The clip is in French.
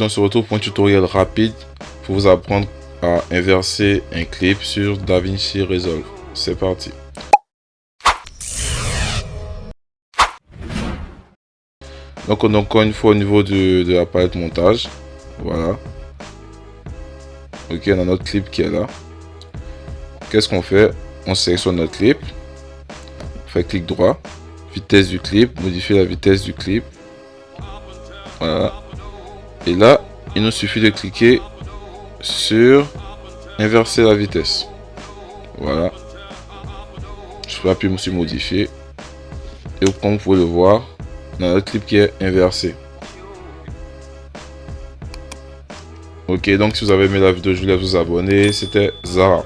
On se retrouve pour un tutoriel rapide pour vous apprendre à inverser un clip sur DaVinci Resolve. C'est parti. Donc on est encore une fois au niveau de la palette montage. Voilà. Ok, on a notre clip qui est là. Qu'est-ce qu'on fait? On sélectionne notre clip. On fait clic droit. Vitesse du clip. Modifier la vitesse du clip. Voilà. Et là, il nous suffit de cliquer sur inverser la vitesse. Voilà. Je peux appuyer sur modifier. Et comme vous pouvez le voir, on a notre clip qui est inversé. Ok, donc si vous avez aimé la vidéo, je vous laisse vous abonner. C'était Zara.